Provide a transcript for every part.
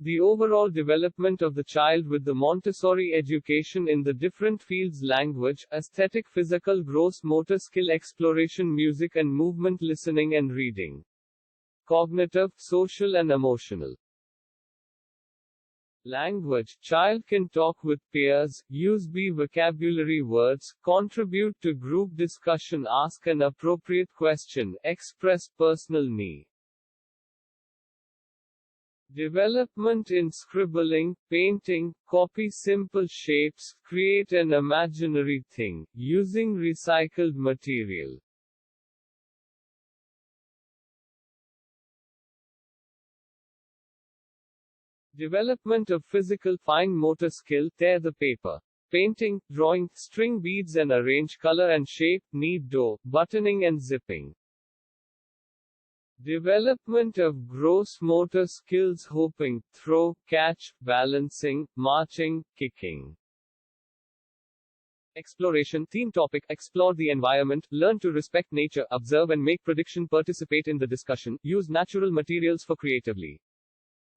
The overall development of the child with the Montessori education in the different fields: language, aesthetic, physical, gross motor skill, exploration, music and movement, listening and reading, cognitive, social and emotional. Language: child can talk with peers, use B vocabulary words, contribute to group discussion, ask an appropriate question, express personal need. Development in scribbling, painting, copy simple shapes, create an imaginary thing, using recycled material. Development of physical fine motor skill: tear the paper. Painting, drawing, string beads and arrange color and shape, knead dough, buttoning and zipping. Development of gross motor skills: hopping, throw, catch, balancing, marching, kicking. Exploration. Theme topic: explore the environment, learn to respect nature, observe and make prediction, participate in the discussion, use natural materials for creatively.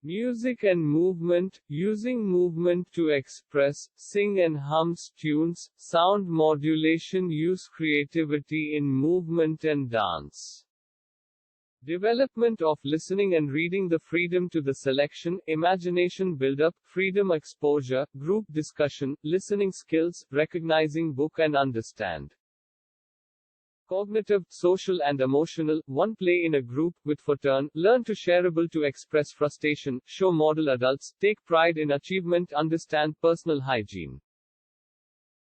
Music and movement, using movement to express, sing and hum tunes, sound modulation, use creativity in movement and dance. Development of listening and reading: the freedom to the selection, imagination build-up, freedom exposure, group discussion, listening skills, recognizing book and understand. Cognitive, social and emotional: 1. Play in a group, with for turn, learn to shareable to express frustration, show model adults, take pride in achievement, understand personal hygiene.